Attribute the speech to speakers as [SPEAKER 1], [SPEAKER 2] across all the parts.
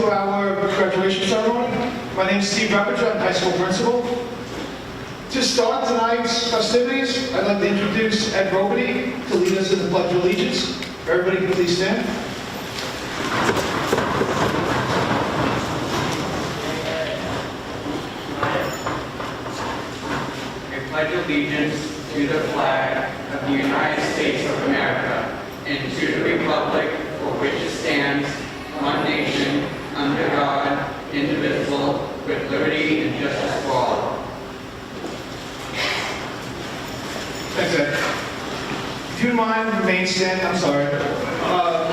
[SPEAKER 1] to our graduation ceremony. My name is Steve Rutledge, I'm high school principal. To start tonight's festivities, I'd like to introduce Ed Robity to lead us in the Pledge of Allegiance. Everybody can please stand.
[SPEAKER 2] I pledge allegiance to the flag of the United States of America and to the republic for which it stands, one nation, under God, indivisible, with liberty and justice for all.
[SPEAKER 1] Thanks, Ed. If you mind, remain standing, I'm sorry.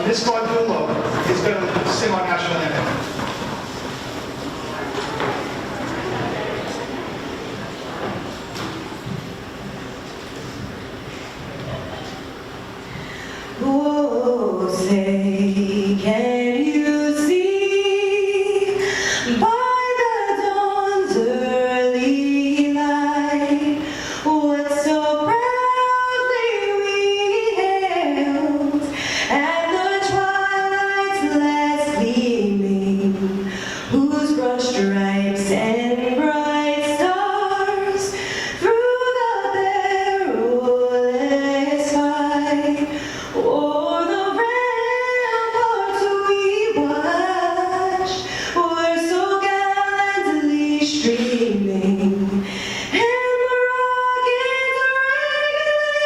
[SPEAKER 1] Ms. Gardulo is going to sing our national anthem.
[SPEAKER 3] Oh, say, can you see by the dawn's early light what so proudly we hailed at the twilight's last gleaming, whose broad stripes and bright stars through the perilous fight o'er the ramparts we watched were so gallantly streaming, and the rockets regular,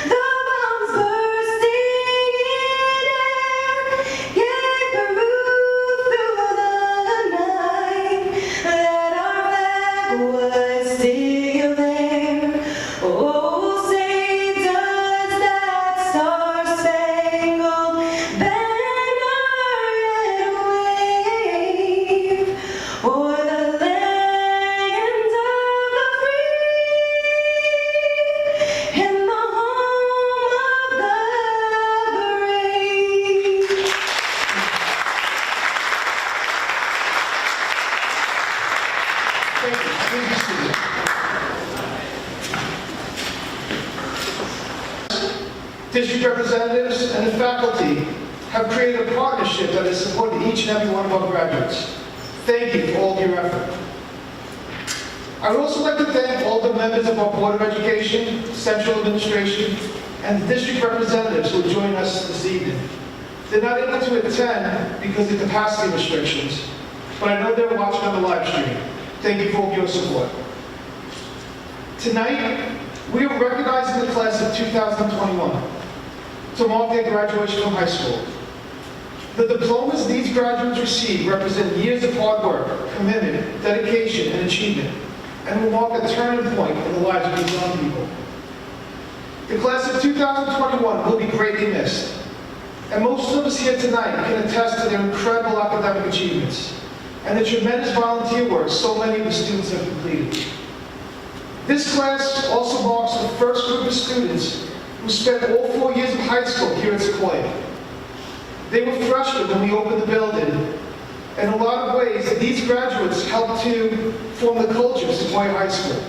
[SPEAKER 3] the bombs bursting in air, gave proof through the night that our flag was still there. Oh, say does that star-spangled banner yet wave o'er the lands of the free and the home of the brave?
[SPEAKER 1] Thank you. Please be seated. District representatives and the faculty have created a partnership that has supported each and every one of our graduates. Thank you for all of your effort. I would also like to thank all the members of our Board of Education, Central Administration, and the district representatives who are joining us this evening. They're not able to attend because of capacity restrictions, but I know they're watching on the live stream. Thank you for all of your support. Tonight, we are recognizing the class of 2021 to mark their graduation from high school. The diplomas these graduates receive represent years of hard work, commitment, dedication, and achievement, and will mark a turning point in the lives of these young people. The class of 2021 will be greatly missed, and most of us here tonight can attest to their incredible academic achievements and the tremendous volunteer work so many of the students have completed. This class also marks the first group of students who spent all 4 years of high school here at Sequoia. They were freshmen when we opened the building. In a lot of ways, these graduates helped to form the culture of Sequoia High School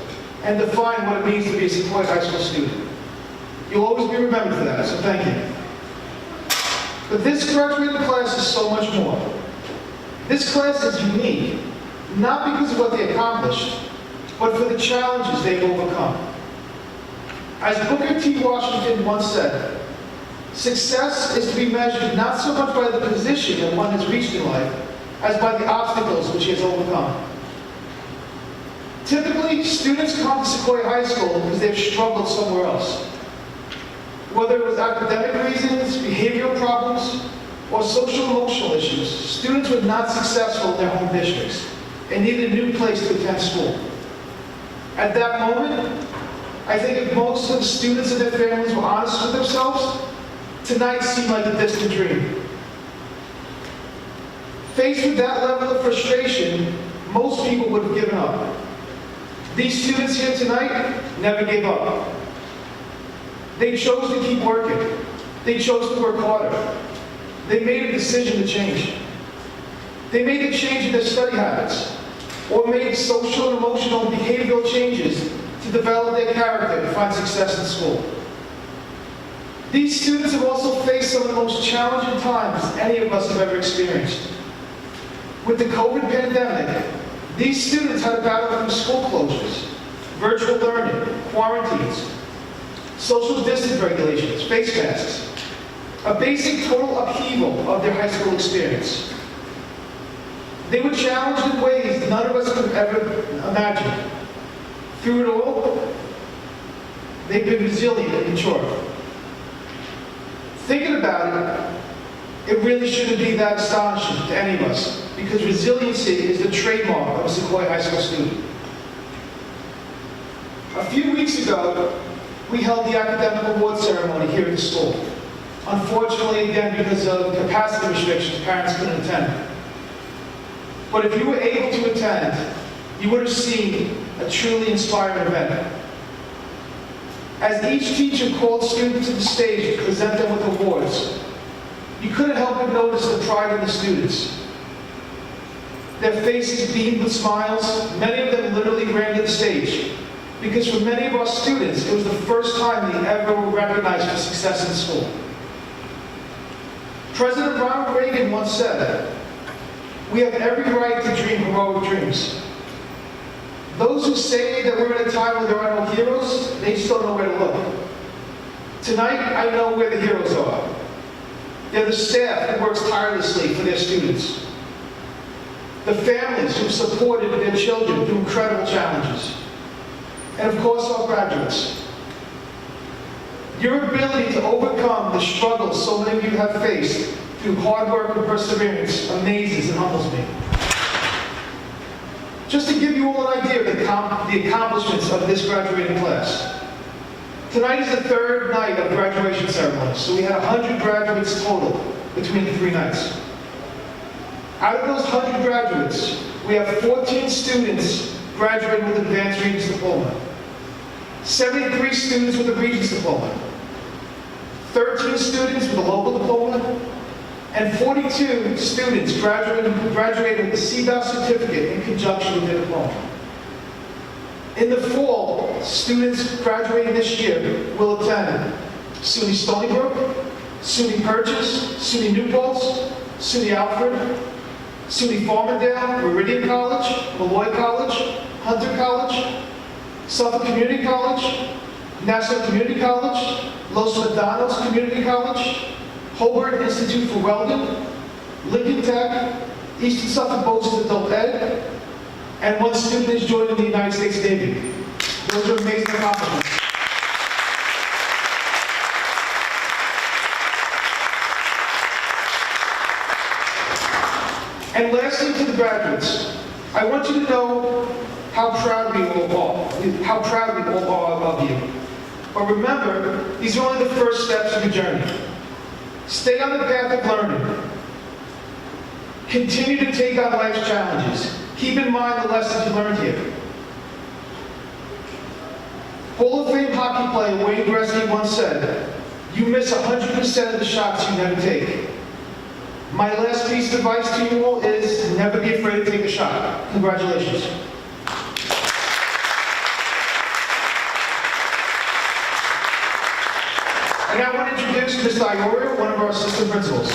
[SPEAKER 1] and define what it means to be a Sequoia High School student. You'll always be remembered for that, so thank you. But this graduating class is so much more. This class is unique, not because of what they accomplished, but for the challenges they've overcome. As Booker T. Washington once said, success is to be measured not so much by the position that one has reached in life, as by the obstacles which he has overcome. Typically, students come to Sequoia High School because they've struggled somewhere else. Whether it was academic reasons, behavioral problems, or social-emotional issues, students were not successful in their home districts and needed a new place to attend school. At that moment, I think if most of the students and their families were honest with themselves, tonight seemed like a distant dream. Faced with that level of frustration, most people would have given up. These students here tonight never gave up. They chose to keep working. They chose to work harder. They made a decision to change. They made a change in their study habits, or made social, emotional, and behavioral changes to develop their character and find success in school. These students have also faced some of the most challenging times any of us have ever experienced. With the COVID pandemic, these students had to battle through school closures, virtual learning, quarantines, social distance regulations, face masks, a basic total upheaval of their high school experience. They were challenged in ways none of us could ever imagine. Through it all, they've been resilient and mature. Thinking about it, it really shouldn't be that astonishing to any of us, because resiliency is the trademark of a Sequoia High School student. A few weeks ago, we held the academic award ceremony here at the school. Unfortunately, again, because of capacity restrictions, parents couldn't attend. But if you were able to attend, you would have seen a truly inspiring event. As each teacher called students to the stage to present them with awards, you couldn't help but notice the pride in the students. Their faces beamed with smiles. Many of them literally ran to the stage, because for many of our students, it was the first time they ever were recognized for success in school. President Ronald Reagan once said, "We have every right to dream heroic dreams." Those who say that we're in a time where there are no heroes, they just don't know where to look. Tonight, I know where the heroes are. They're the staff who works tirelessly for their students. The families who supported their children through incredible challenges. And of course, our graduates. Your ability to overcome the struggles so many of you have faced through hard work and perseverance amazes and humbles me. Just to give you all an idea of the accomplishments of this graduating class. Tonight is the third night of graduation ceremonies, so we had 100 graduates total between the 3 nights. Out of those 100 graduates, we have 14 students graduating with Advanced Regents Diploma, 73 students with a Regents Diploma, 13 students with a local diploma, and 42 students graduated with a CDOT certificate in conjunction with their diploma. In the fall, students graduating this year will attend SUNY Stony Brook, SUNY Purchase, SUNY New Paltz, SUNY Alfred, SUNY Farmingdale, Meridian College, Malloy College, Hunter College, Suffolk Community College, Nassau Community College, Los Medanos Community College, Hobart Institute for Welding, Lincoln Tech, Eastern Suffolk Boys Adult Ed, and one student is joining the United States Navy. Those are amazing accomplishments. And lastly, to the graduates, I want you to know how proud we all are of you. But remember, these are only the first steps of your journey. Stay on the path of learning. Continue to take on life's challenges. Keep in mind the lessons you learned here. Hall of Fame hockey player Wayne Gretzky once said, "You miss 100% of the shots you never take." My last piece of advice to you all is never be afraid to take a shot. Congratulations. And I want to introduce Mr. Iorio, one of our assistant principals.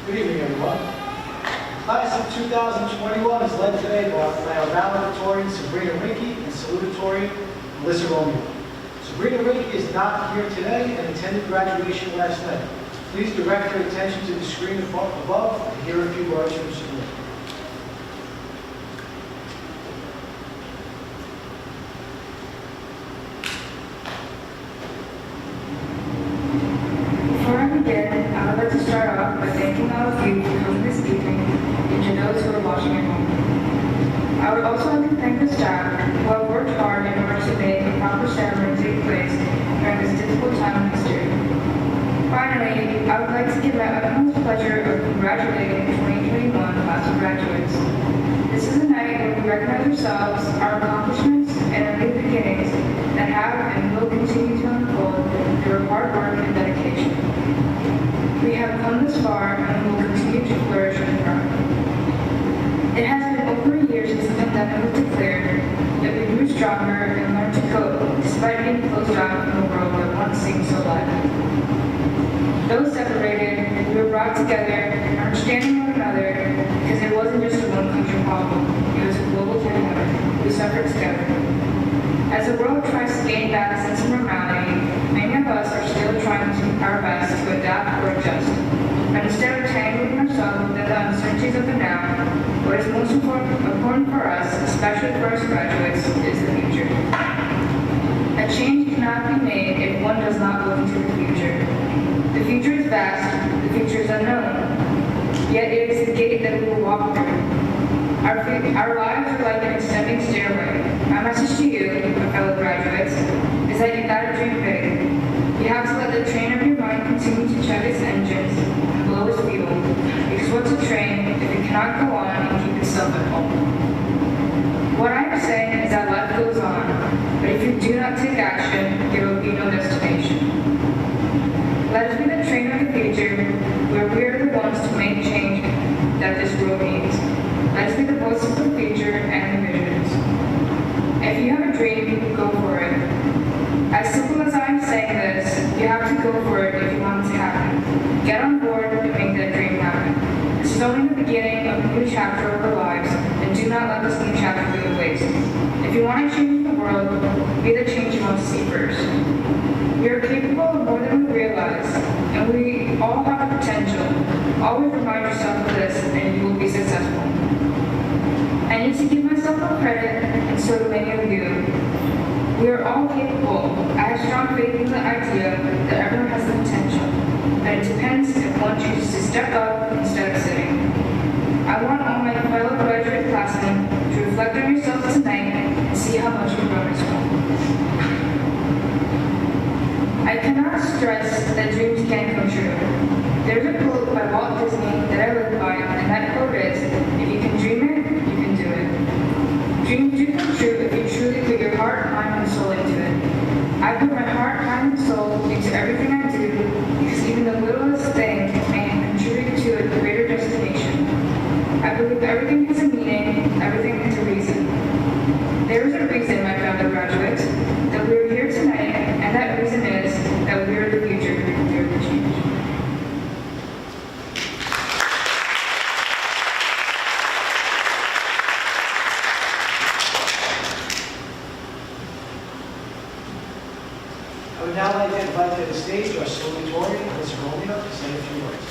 [SPEAKER 4] Good evening, everyone. Class of 2021 is led today by our valedictorian Sabrina Rinke and salutatory Melissa Romeo. Sabrina Rinke is not here today and attended graduation last night. Please direct your attention to the screen above and hear a few words from Sabrina.
[SPEAKER 5] Before I begin, I would like to start off by thanking all of you for coming this evening and to those who are watching at home. I would also like to thank the staff who have worked hard in order to make a proper ceremony take place during this difficult time in history. Finally, I would like to give my utmost pleasure of congratulating the 2021 class of graduates. This is a night where we recognize ourselves, our accomplishments, and our new beginnings that have and will continue to unfold through hard work and dedication. We have come this far and will continue to flourish and thrive. It has been over a year since the pandemic was declared, yet we grew stronger endure and learn to cope despite being closed off from the world that once seemed so lively. Though separated, we were brought together, understanding one another, because it wasn't just a one-country problem, it was a global community. We suffered together. As the world tries to gain back a sense of normality, many of us are still trying to do our best to adapt or adjust. But instead of tangling ourselves with the uncertainties of the now, what is most important for us, especially for us graduates, is the future. A change cannot be made if one does not look into the future. The future is vast, the future is unknown, yet it is the gate that we will walk through. Our lives are like an ascending stairway. My message to you, fellow graduates, is that you gotta dream big. You have to let the train of your mind continue to chug its engines and blow its fuel, because what's a train if it cannot go on and keep itself at home? What I am saying is that life goes on, but if you do not take action, there will be no destination. Let us be the train of the future, where we are the ones to make change that this world needs. Let us be the voice of the future and the visions. If you have a dream, go for it. As simple as I am saying this, you have to go for it if you want it to happen. Get on board and make that dream happen. This is only the beginning of a new chapter of our lives, and do not let this new chapter go to waste. If you want to change the world, be the change you want to see first. We are capable of more than we realize, and we all have the potential. Always remind yourself of this, and you will be successful. I need to give myself a credit, and so do many of you. We are all capable. I have strong faith in the idea that everyone has the potential, but it depends if one chooses to step up instead of sitting. I want all my fellow graduate classmen to reflect on yourselves tonight and see how much you've grown as well. I cannot stress that dreams can come true. There's a quote by Walt Disney that I live by, and that quote is, "If you can dream it, you can do it." Dreams do come true if you truly put your heart, mind, and soul into it. I put my heart, mind, and soul into everything I do, because even the littlest thing may contribute to a greater destination. I believe everything has a meaning, everything has a reason. There is a reason, my fellow graduates, that we are here tonight, and that reason is that we are the future, we are the change.
[SPEAKER 4] I would now like to invite to the stage our salutatorian, Mr. Romeo, to say a few words.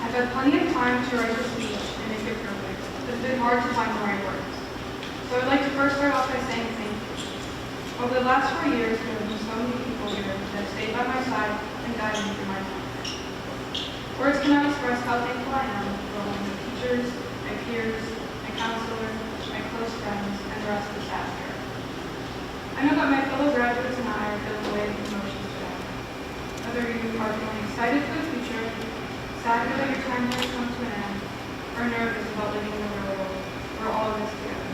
[SPEAKER 5] I've had plenty of time to write this speech and make it perfect. It's been hard to find the right words. So I'd like to first start off by saying thank you. Over the last 4 years, there have been so many people here that have stayed by my side and guided me through my time. Words cannot express how thankful I am for all my teachers, my peers, my counselors, my close friends, and the rest of the staff here. I know that my fellow graduates and I are feeling the weight of emotions today. Whether you are feeling excited for the future, sad that your time has come to an end, or nervous about living in the real world, we're all in this together.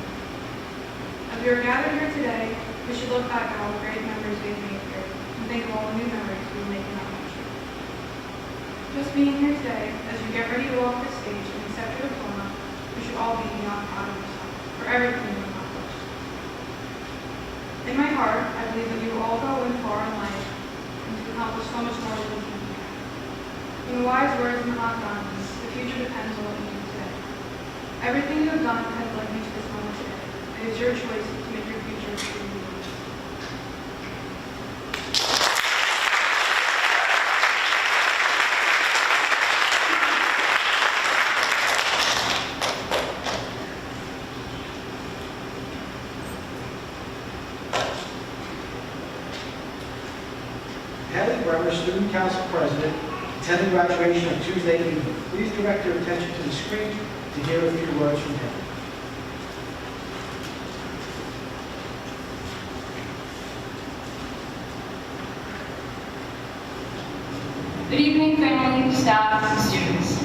[SPEAKER 5] As we are gathered here today, we should look back at all the great memories we've made here, and think of all the new memories we will make in our future. Just being here today, as you get ready to walk the stage and accept your diploma, we should all be beyond proud of yourself for everything you've accomplished. In my heart, I believe that we will all go in far in life and to accomplish so much more than we can here. In the wise words of Mahatma Gandhi, the future depends on what you do today. Everything you have done has led you to this moment today. It is your choice to make your future truly yours.
[SPEAKER 4] Haley Bremer, Student Council President, attending graduation on Tuesday evening. Please direct your attention to the screen to hear a few words from him.
[SPEAKER 6] Good evening, family, staff, and students.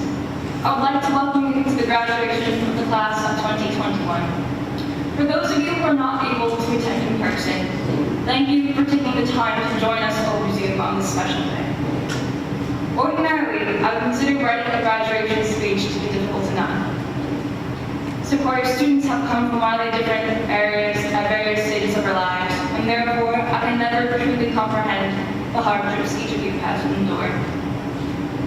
[SPEAKER 5] I would like to welcome you to the graduation of the class of 2021. For those of you who are not able to attend in person, thank you for taking the time to join us over Zoom on this special day. Ordinarily, I would consider writing a graduation speech to be difficult enough. Sequoia students have come from widely different areas at various stages of our lives, and therefore I can never truly comprehend the hardships each of you has endured.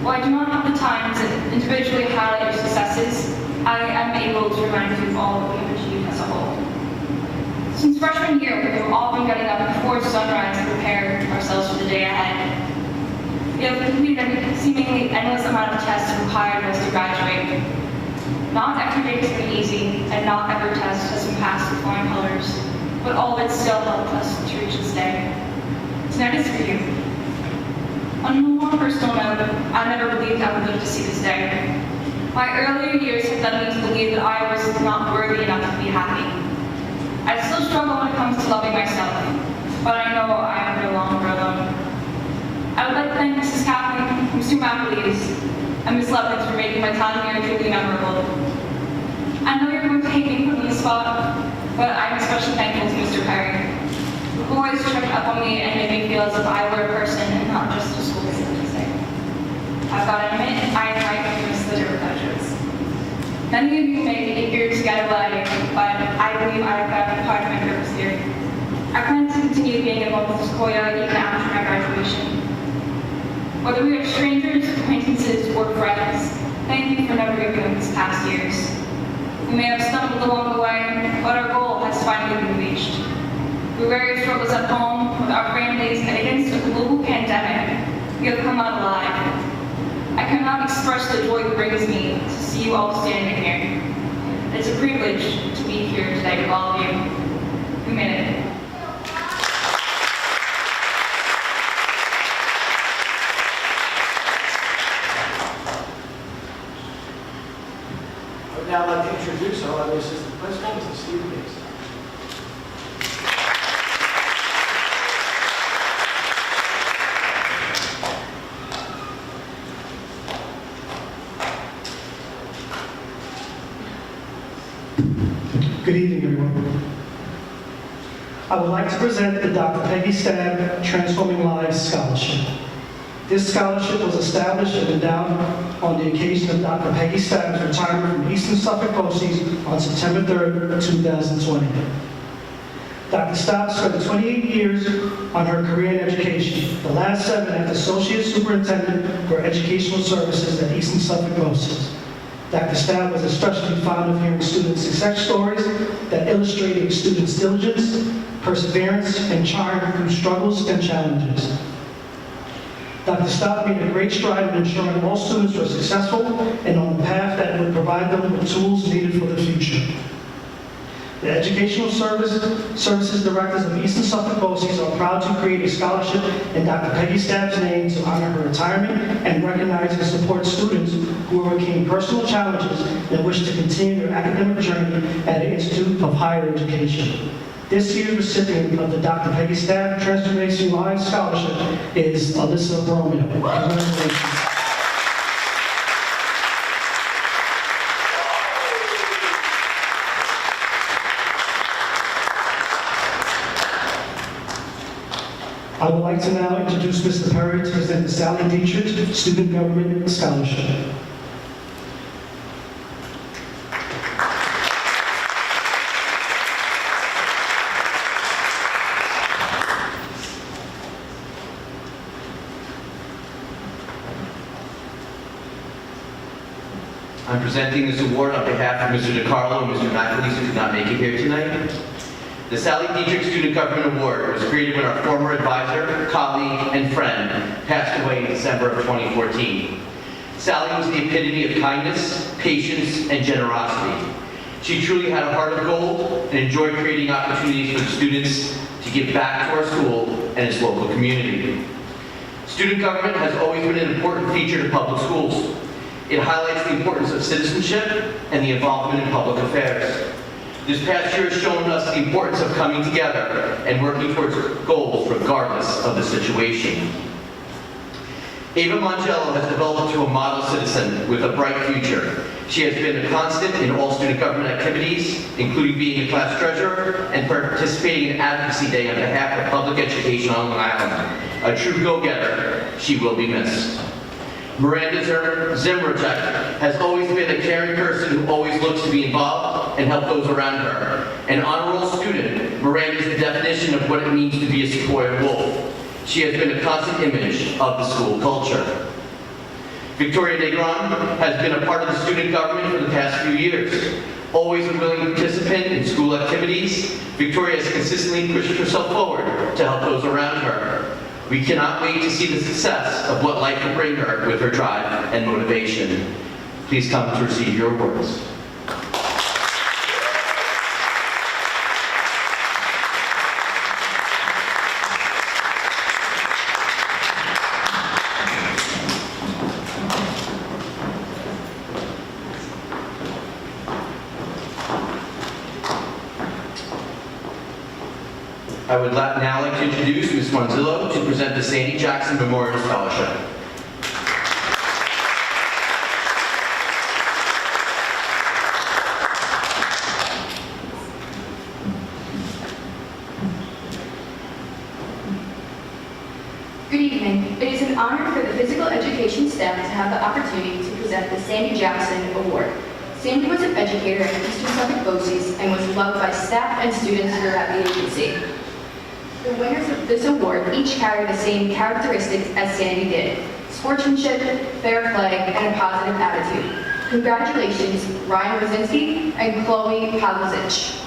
[SPEAKER 5] While I do not have the time to individually highlight your successes, I am able to remind you of all that we have achieved as a whole. Since freshman year, we have all been getting up before sunrise to prepare ourselves for the day ahead. We have completed a seemingly endless amount of tests required of us to graduate. Not every day has been easy, and not every test has been passed with flying colors, but all of it still helped us to reach this day. Tonight is for you. On a more personal note, I never believed I would live to see this day. My earlier years had led me to believe that I was not worthy enough to be happy. I still struggle when it comes to loving myself, but I know I am no longer alone. I would like to thank Mrs. Kaplan, Mr. McAleese, and Ms. Levins for making my time here truly memorable. I know you're going to hate me putting on the spot, but I'm especially thankful to Mr. Perry, who always checked up on me and made me feel as if I were a person and not just a school stay. I've got to admit, I might miss the different graduates. Many of you may be eager to get away, but I believe I've got a part of my purpose here. I plan to continue being involved with Sequoia even after my graduation. Whether we are strangers, acquaintances, or friends, thank you for never giving up these past years. We may have stumbled along the way, but our goal has finally been reached. Through various struggles at home, with our families, and against a global pandemic, we have come out alive. I cannot express the joy that brings me to see you all standing here. It's a privilege to be here today with all of you. We made it.
[SPEAKER 4] I would now like to introduce our other assistant principal, Mr. Steve Biggs.
[SPEAKER 6] Good evening, everyone. I would like to present the Dr. Peggy Stab Transforming Lives Scholarship. This scholarship was established and endowed on the occasion of Dr. Peggy Stab's retirement from Eastern Suffolk BOCES on September 3rd, 2020. Dr. Stab spent 28 years on her career in education, the last 7 as Associate Superintendent for Educational Services at Eastern Suffolk BOCES. Dr. Stab was especially fond of hearing student success stories that illustrated students' diligence, perseverance, and charm through struggles and challenges. Dr. Stab made a great stride in ensuring all students were successful and on the path that would provide them with tools needed for the future. The Educational Services Directors of Eastern Suffolk BOCES are proud to create a scholarship in Dr. Peggy Stab's name to honor her retirement and recognize and support students who overcame personal challenges and wish to continue their academic journey at the Institute of Higher Education. This year's recipient of the Dr. Peggy Stab Transformation Lives Scholarship is Alyssa Romeo. Congratulations. I would like to now introduce Mr. Perry to present the Sally Dietrich Student Government Scholarship.
[SPEAKER 7] I'm presenting this award on behalf of Mr. DiCarlo and Mr. McAleese, who could not make it here tonight. The Sally Dietrich Student Government Award was created when our former advisor, colleague, and friend passed away in December of 2014. Sally was the epitome of kindness, patience, and generosity. She truly had a heart of gold and enjoyed creating opportunities for students to give back to our school and its local community. Student government has always been an important feature to public schools. It highlights the importance of citizenship and the involvement in public affairs. This past year has shown us the importance of coming together and working towards goals regardless of the situation. Ava Mongello has developed into a model citizen with a bright future. She has been a constant in all student government activities, including being a class treasurer and participating in Advocacy Day on behalf of public education on Long Island. A true go-getter, she will be missed. Miranda Zimmerchek has always been a caring person who always looks to be involved and help those around her. An honor roll student, Miranda is the definition of what it means to be a Sequoia Wolf. She has been a constant image of the school culture. Victoria Negron has been a part of the student government for the past few years. Always a willing participant in school activities, Victoria has consistently pushed herself forward to help those around her. We cannot wait to see the success of what life will bring her with her drive and motivation. Please come to receive your awards. I would now like to introduce Ms. Manzillo to present the Sandy Jackson Memorial Scholarship.
[SPEAKER 8] Good evening. It is an honor for the physical education staff to have the opportunity to present the Sandy Jackson Award. Sandy was an educator at Eastern Suffolk BOCES and was loved by staff and students throughout the agency. The winners of this award each carry the same characteristics as Sandy did: sportsmanship, fair play, and a positive attitude. Congratulations, Ryan Rosinski and Chloe Pavlicic.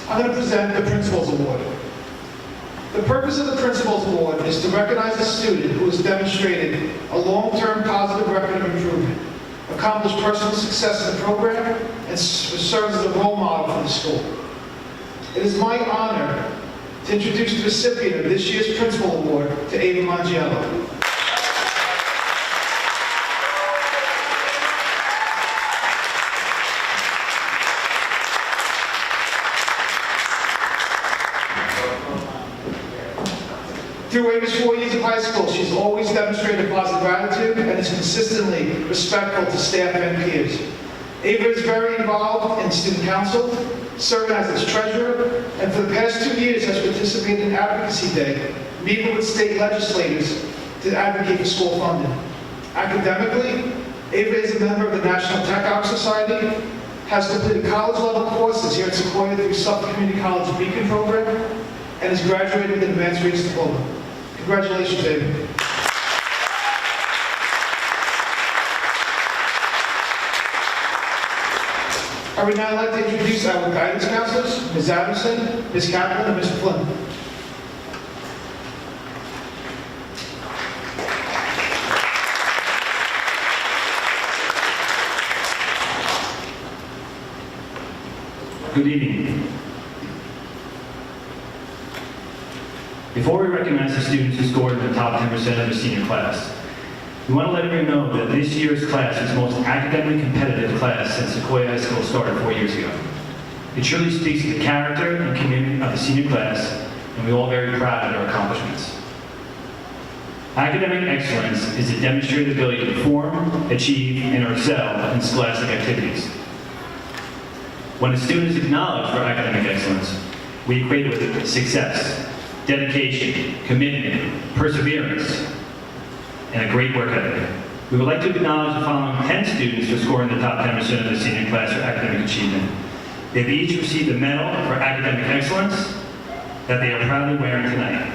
[SPEAKER 1] I'm going to present the Principal's Award. The purpose of the Principal's Award is to recognize a student who has demonstrated a long-term positive record of improvement, accomplished personal success in the program, and serves as a role model for the school. It is my honor to introduce the recipient of this year's Principal Award to Ava Mongello. Through Ava's 4 years of high school, she's always demonstrated positive attitude and is consistently respectful to staff and peers. Ava is very involved in student council, serving as its treasurer, and for the past 2 years has participated in Advocacy Day, meeting with state legislators to advocate for school funding. Academically, Ava is a member of the National Tech Out Society, has completed college-level courses here at Sequoia through Suffolk Community College Beacon program, and has graduated with an advanced reading diploma. Congratulations, Ava. I would now like to introduce our guidance counselors, Ms. Adamson, Ms. Kaplan, and Mr. Flynn.
[SPEAKER 9] Good evening. Before we recognize the students who scored in the top 10% of their senior class, we want to let everyone know that this year's class is the most academically competitive class since Sequoia High School started 4 years ago. It truly speaks to the character and commitment of the senior class, and we're all very proud of their accomplishments. Academic excellence is a demonstrated ability to perform, achieve, and excel in scholastic activities. When a student is acknowledged for academic excellence, we equate it with success, dedication, commitment, perseverance, and a great work ethic. We would like to acknowledge the following 10 students who scored in the top 10% of the senior class for academic achievement. They've each received a medal for academic excellence that they are proudly wearing tonight.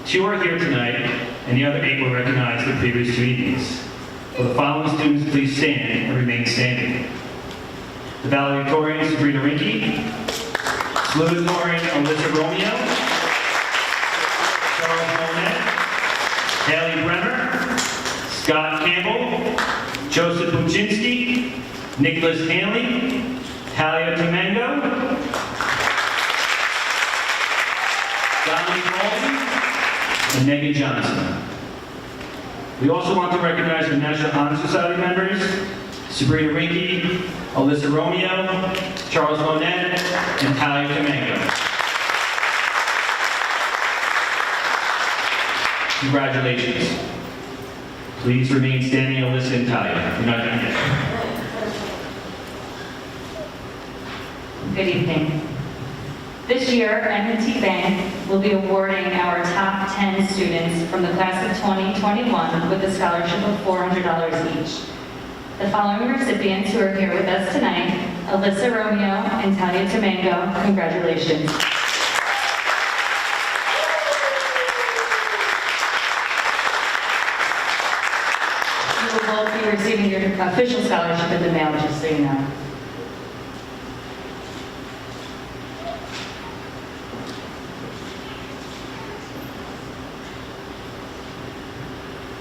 [SPEAKER 9] 2 are here tonight, and the other 8 were recognized the previous 2 evenings. Will the following students please stand and remain standing? The valedictorian, Sabrina Rinke. Salutatorian, Alyssa Romeo. Charles Monet, Haley Bremer, Scott Campbell, Joseph Buczynski, Nicholas Hanley, Talia Domingo, Dominique Malton, and Megan Johnson. We also want to recognize our National Honor Society members, Sabrina Rinke, Alyssa Romeo, Charles Monet, and Talia Domingo. Congratulations. Please remain standing, Alyssa and Talia. You're not done yet.
[SPEAKER 10] Good evening. This year, M&T Bank will be awarding our top 10 students from the class of 2021 with a scholarship of $400 each. The following recipients who are here with us tonight, Alyssa Romeo and Talia Domingo, congratulations. You will both be receiving your official scholarship in the mail, just so you know.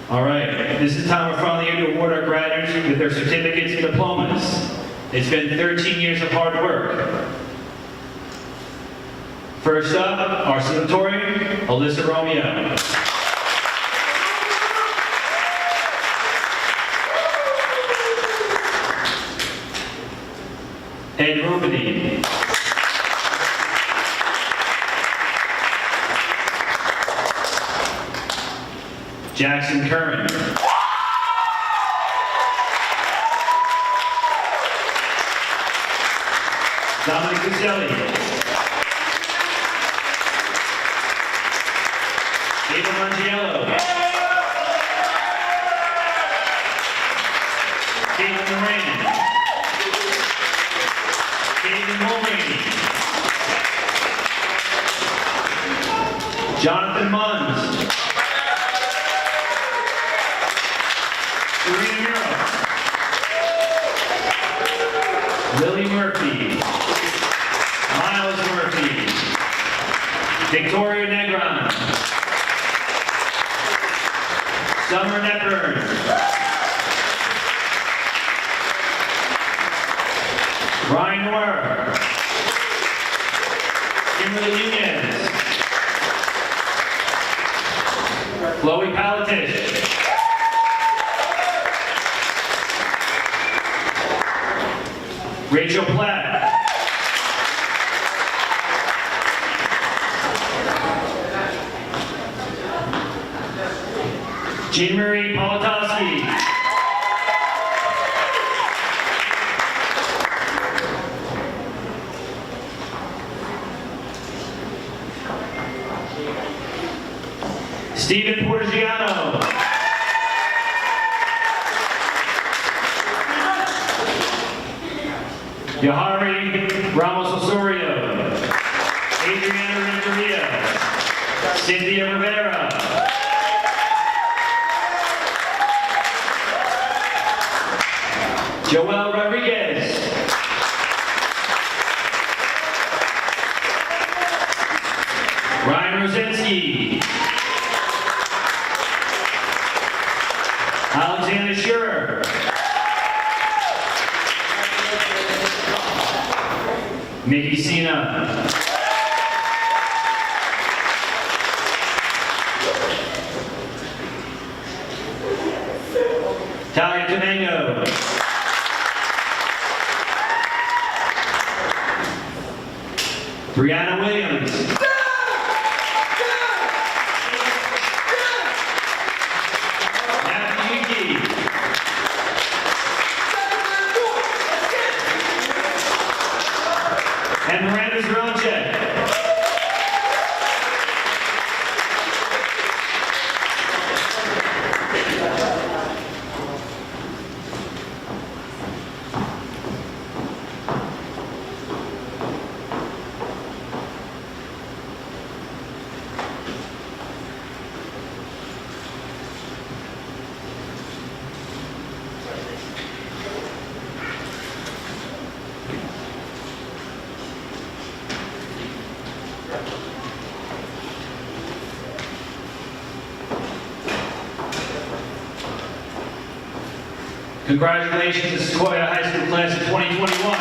[SPEAKER 9] All right, this is time we're finally here to award our graduates with their certificates and diplomas. It's been 13 years of hard work. First up, our salutatorian, Alyssa Romeo. Ed Rubini. Jackson Curran. Dominic Caselli. Ava Mangiello. Caitlin Moran. Caitlin Mulroney. Jonathan Munns. Serena Miro. Lily Murphy. Miles Murphy. Victoria Negron. Summer Nepper. Ryan Noir. Kimberly Nunez. Chloe Palatish. Rachel Platt. Jean Marie Politowski. Stephen Portigiano. Yahari Ramos Osorio. Adriana Renteria. Cynthia Rivera. Joel Rodriguez. Ryan Rosensky. Alexander Schurer. Mickey Sina. Talia Domingo. Brianna Williams. Matthew Yuki. And Miranda Zronchek. Congratulations to Sequoia High School class of 2021.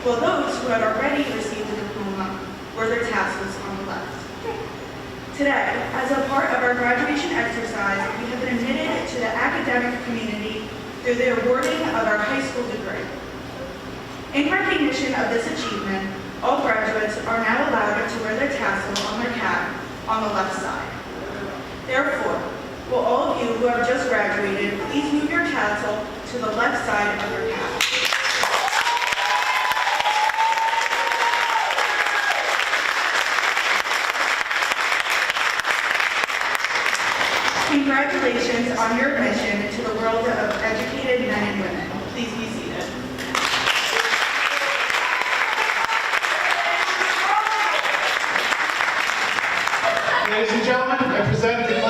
[SPEAKER 3] while those who had already received a diploma wore their tassels on the left. Today, as a part of our graduation exercise, we have been admitted to the academic community through the awarding of our high school degree. In recognition of this achievement, all graduates are now allowed to wear their tassel on their cap on the left side. Therefore, will all of you who have just graduated please move your tassel to the left side of your cap. Congratulations on your admission to the world of educated men and women. Please be seated.
[SPEAKER 1] Ladies and gentlemen, I present the